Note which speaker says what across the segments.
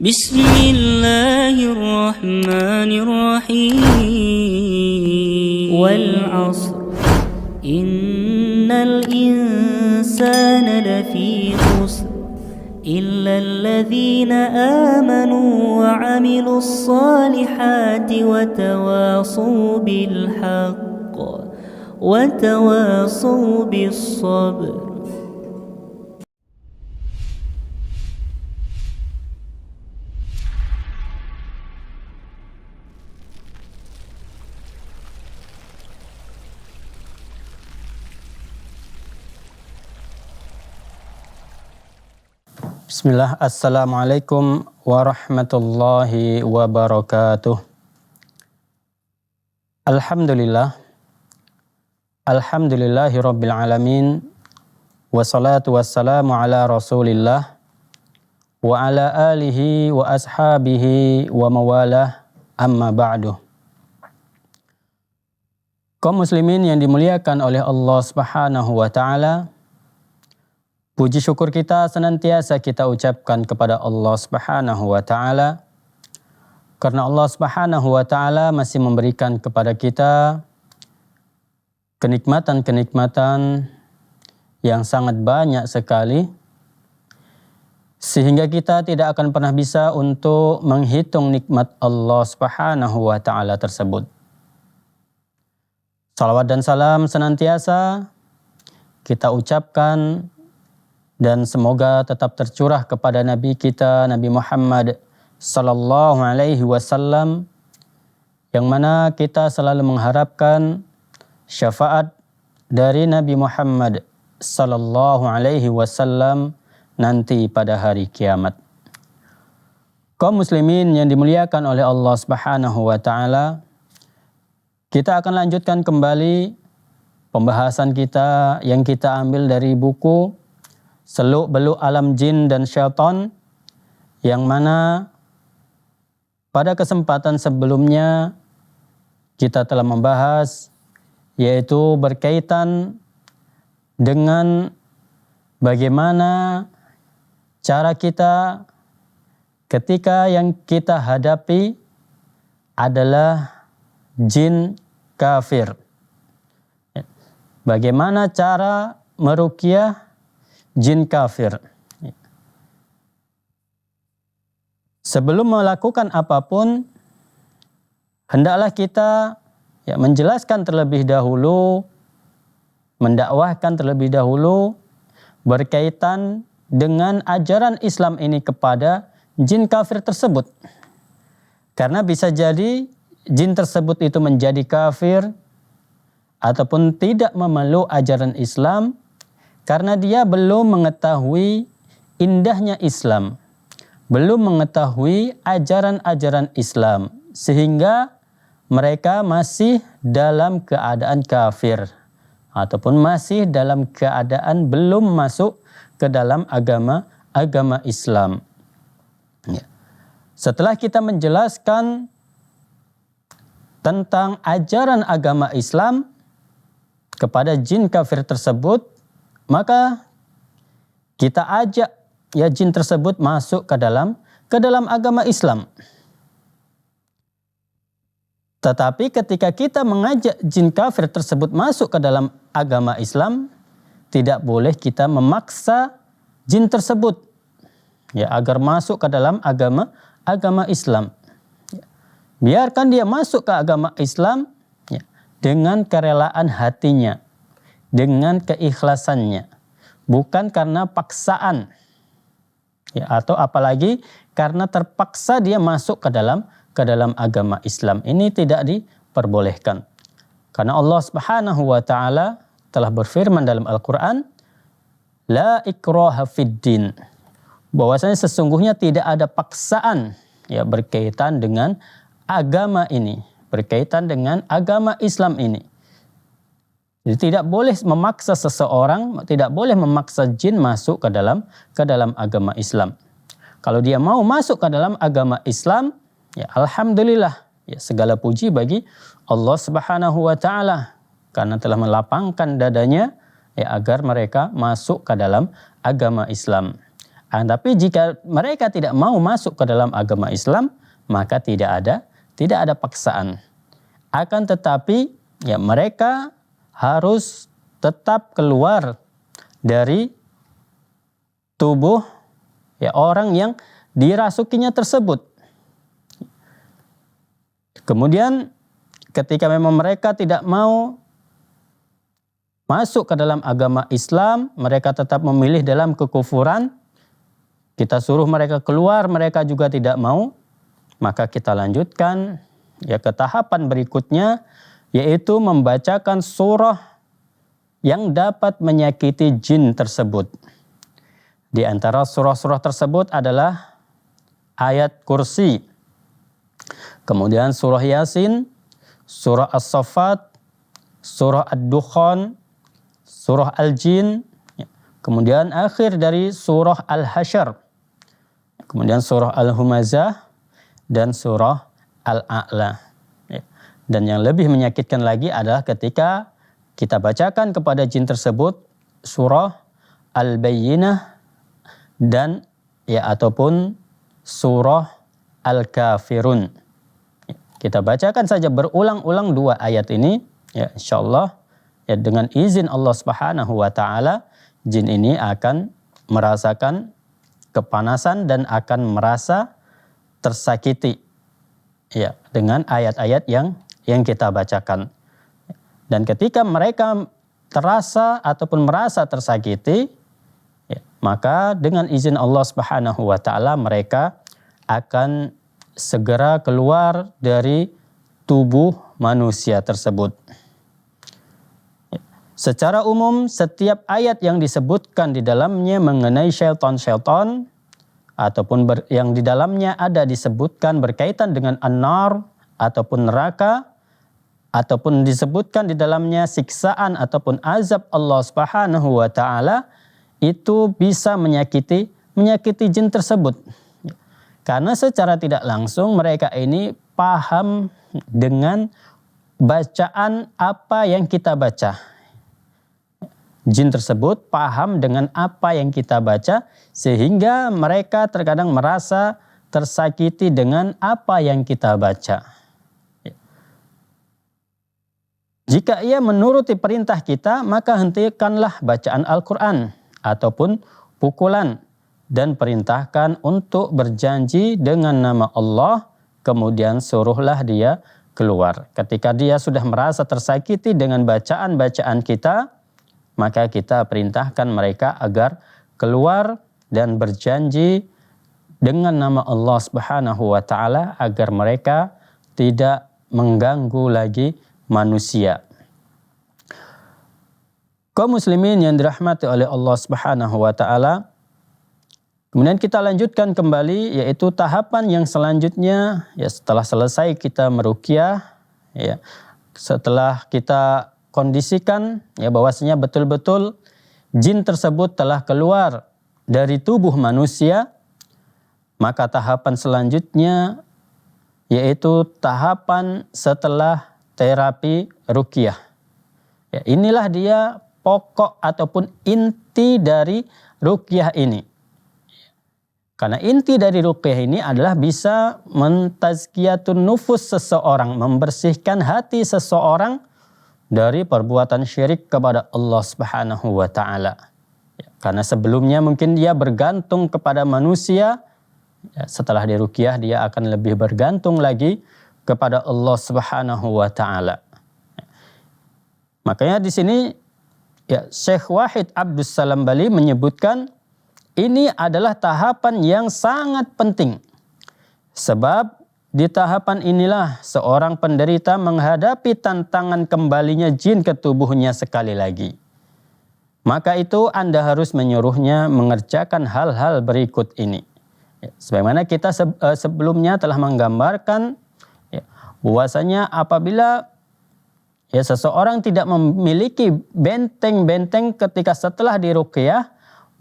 Speaker 1: بسم الله الرحمن الرحيم والعصر إن الإنسان لفي خسر إلا الذين آمنوا وعملوا الصالحات وتواصوا بالحق وتواصوا بالصبر.
Speaker 2: Bismillah, Assalamualaikum warahmatullahi wabarakatuh. Alhamdulillahi rabbil alamin. Wassalatu wassalamu ala rasulillah wa ala alihi wa ashabihi wa mawalah, amma ba'du. Kaum muslimin yang dimuliakan oleh Allah Subhanahu wa ta'ala, puji syukur kita senantiasa kita ucapkan kepada Allah Subhanahu wa ta'ala, karena Allah Subhanahu wa ta'ala masih memberikan kepada kita kenikmatan-kenikmatan yang sangat banyak sekali, sehingga kita tidak akan pernah bisa untuk menghitung nikmat Allah Subhanahu wa ta'ala tersebut. Salawat dan salam senantiasa kita ucapkan dan semoga tetap tercurah kepada Nabi kita, Nabi Muhammad sallallahu alaihi wasallam, yang mana kita selalu mengharapkan syafaat dari Nabi Muhammad sallallahu alaihi wasallam nanti pada hari kiamat. Kaum muslimin yang dimuliakan oleh Allah Subhanahu wa ta'ala, kita akan lanjutkan kembali pembahasan kita yang kita ambil dari buku Seluk-Beluk Alam Jin dan Syaitan, yang mana pada kesempatan sebelumnya kita telah membahas, yaitu berkaitan dengan bagaimana cara kita ketika yang kita hadapi adalah jin kafir. Bagaimana cara meruqyah jin kafir. Sebelum melakukan apapun, hendaklah kita menjelaskan terlebih dahulu, mendakwahkan terlebih dahulu berkaitan dengan ajaran Islam ini kepada jin kafir tersebut. Karena bisa jadi jin tersebut itu menjadi kafir ataupun tidak memeluk ajaran Islam karena dia belum mengetahui indahnya Islam, belum mengetahui ajaran-ajaran Islam, sehingga mereka masih dalam keadaan kafir ataupun masih dalam keadaan belum masuk ke dalam agama Islam. Setelah kita menjelaskan tentang ajaran agama Islam kepada jin kafir tersebut, maka kita ajak jin tersebut masuk ke dalam agama Islam. Tetapi ketika kita mengajak jin kafir tersebut masuk ke dalam agama Islam, tidak boleh kita memaksa jin tersebut agar masuk ke dalam agama Islam. Biarkan dia masuk ke agama Islam dengan kerelaan hatinya, dengan keikhlasannya, bukan karena paksaan, atau apalagi karena terpaksa dia masuk ke dalam agama Islam. Ini tidak diperbolehkan. Karena Allah Subhanahu wa ta'ala telah berfirman dalam Al-Quran, la ikraha fid din, bahwasanya sesungguhnya tidak ada paksaan berkaitan dengan agama ini, berkaitan dengan agama Islam ini. Jadi tidak boleh memaksa seseorang, tidak boleh memaksa jin masuk ke dalam agama Islam. Kalau dia mau masuk ke dalam agama Islam, alhamdulillah, segala puji bagi Allah Subhanahu wa ta'ala, karena telah melapangkan dadanya agar mereka masuk ke dalam agama Islam. Tapi jika mereka tidak mau masuk ke dalam agama Islam, maka tidak ada paksaan. Akan tetapi ya mereka harus tetap keluar dari tubuh ya orang yang dirasukinya tersebut. Kemudian ketika memang mereka tidak mau masuk ke dalam agama Islam, mereka tetap memilih dalam kekufuran, kita suruh mereka keluar, mereka juga tidak mau, maka kita lanjutkan ya ke tahapan berikutnya, yaitu membacakan surah yang dapat menyakiti jin tersebut. Di antara surah-surah tersebut adalah ayat kursi, kemudian surah Yasin, surah As-Saffat, surah Ad-Dukhan, surah Al-Jin, kemudian akhir dari surah Al-Hasyr, kemudian surah Al-Humazah, dan surah Al-A'la. Dan yang lebih menyakitkan lagi adalah ketika kita bacakan kepada jin tersebut surah Al-Bayyinah dan ya ataupun surah Al-Kafirun. Kita bacakan saja berulang-ulang 2 ayat ini, ya insyaallah ya dengan izin Allah Subhanahu wa taala jin ini akan merasakan kepanasan dan akan merasa tersakiti ya dengan ayat-ayat yang kita bacakan. Dan ketika mereka terasa ataupun merasa tersakiti, ya, maka dengan izin Allah Subhanahu wa taala mereka akan segera keluar dari tubuh manusia tersebut. Secara umum, setiap ayat yang disebutkan di dalamnya mengenai syaitan-syaitan ataupun yang di dalamnya ada disebutkan berkaitan dengan an-nar ataupun neraka, ataupun disebutkan di dalamnya siksaan ataupun azab Allah Subhanahu wa taala, itu bisa menyakiti jin tersebut. Karena secara tidak langsung mereka ini paham dengan bacaan apa yang kita baca. Jin tersebut paham dengan apa yang kita baca, sehingga mereka terkadang merasa tersakiti dengan apa yang kita baca. Jika ia menuruti perintah kita, maka hentikanlah bacaan Al-Quran ataupun pukulan dan perintahkan untuk berjanji dengan nama Allah, kemudian suruhlah dia keluar. Ketika dia sudah merasa tersakiti dengan bacaan-bacaan kita, maka kita perintahkan mereka agar keluar dan berjanji dengan nama Allah Subhanahu wa taala agar mereka tidak mengganggu lagi manusia. Kaum muslimin yang dirahmati oleh Allah Subhanahu wa taala, kemudian kita lanjutkan kembali yaitu tahapan yang selanjutnya ya setelah selesai kita meruqyah ya, setelah kita kondisikan ya bahwasanya betul-betul jin tersebut telah keluar dari tubuh manusia, maka tahapan selanjutnya yaitu tahapan setelah terapi ruqyah. Ya, inilah dia pokok ataupun inti dari ruqyah ini. Karena inti dari ruqyah ini adalah bisa mentazkiyatun nufus seseorang, membersihkan hati seseorang dari perbuatan syirik kepada Allah Subhanahu wa taala. Ya, karena sebelumnya mungkin dia bergantung kepada manusia, ya, setelah diruqyah dia akan lebih bergantung lagi kepada Allah Subhanahu wa taala. Ya. Makanya di sini ya Syekh Wahid Abdus Salam Bali menyebutkan ini adalah tahapan yang sangat penting. Sebab di tahapan inilah seorang penderita menghadapi tantangan kembalinya jin ke tubuhnya sekali lagi. Maka itu Anda harus menyuruhnya mengerjakan hal-hal berikut ini. Ya, sebagaimana kita sebelumnya telah menggambarkan ya, bahwasanya apabila ya seseorang tidak memiliki benteng-benteng ketika setelah diruqyah,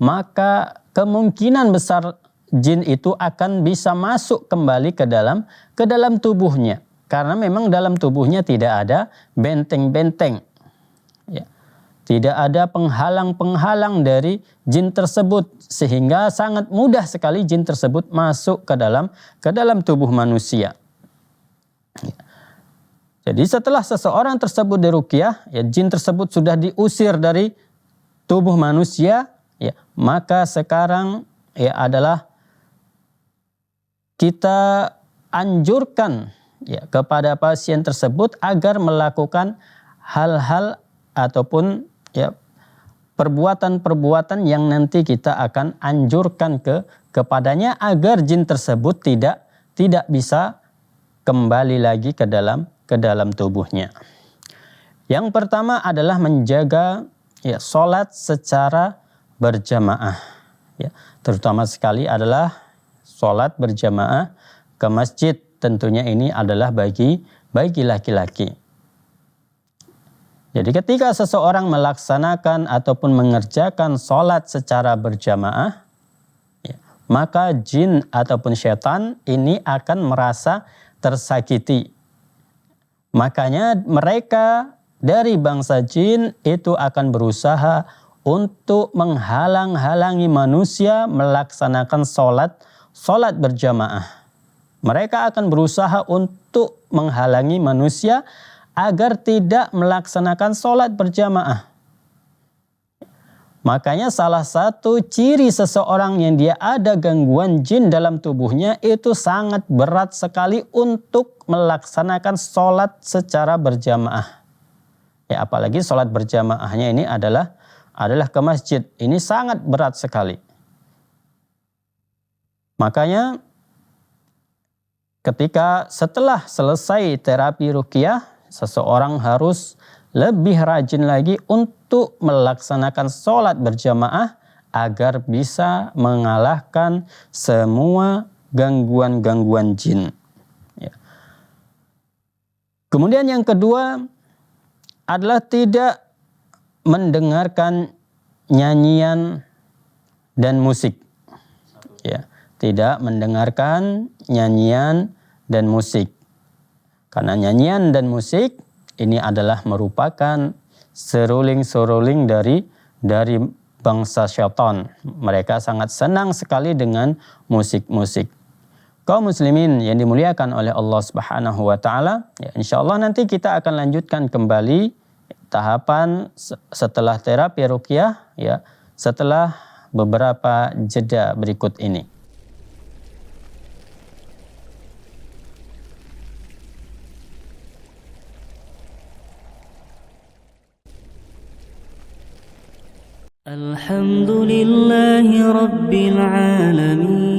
Speaker 2: maka kemungkinan besar jin itu akan bisa masuk kembali ke dalam tubuhnya. Karena memang dalam tubuhnya tidak ada benteng-benteng. Ya. Tidak ada penghalang-penghalang dari jin tersebut sehingga sangat mudah sekali jin tersebut masuk ke dalam tubuh manusia. Jadi setelah seseorang tersebut diruqyah, ya jin tersebut sudah diusir dari tubuh manusia, ya maka sekarang ya adalah kita anjurkan ya kepada pasien tersebut agar melakukan hal-hal ataupun ya perbuatan-perbuatan yang nanti kita akan anjurkan kepadanya agar jin tersebut tidak bisa kembali lagi ke dalam tubuhnya. Yang pertama adalah menjaga ya salat secara berjamaah. Ya, terutama sekali adalah salat berjamaah ke masjid. Tentunya ini adalah bagi laki-laki. Jadi ketika seseorang melaksanakan ataupun mengerjakan sholat secara berjamaah, ya, maka jin ataupun syaitan ini akan merasa tersakiti. Makanya mereka dari bangsa jin itu akan berusaha untuk menghalang-halangi manusia melaksanakan sholat berjamaah. Mereka akan berusaha untuk menghalangi manusia agar tidak melaksanakan sholat berjamaah. Makanya salah satu ciri seseorang yang dia ada gangguan jin dalam tubuhnya itu sangat berat sekali untuk melaksanakan sholat secara berjamaah. Ya apalagi sholat berjamaahnya ini adalah ke masjid. Ini sangat berat sekali. Makanya ketika setelah selesai terapi ruqyah, seseorang harus lebih rajin lagi untuk melaksanakan sholat berjamaah agar bisa mengalahkan semua gangguan-gangguan jin. Ya. Kemudian yang kedua adalah tidak mendengarkan nyanyian dan musik. Ya, tidak mendengarkan nyanyian dan musik. Karena nyanyian dan musik ini adalah merupakan seruling-seruling dari bangsa syaitan. Mereka sangat senang sekali dengan musik-musik. Kaum muslimin yang dimuliakan oleh Allah Subhanahu wa taala, ya insyaallah nanti kita akan lanjutkan kembali tahapan setelah terapi ruqyah ya, setelah beberapa jeda berikut ini.
Speaker 1: الحمد لله رب العالمين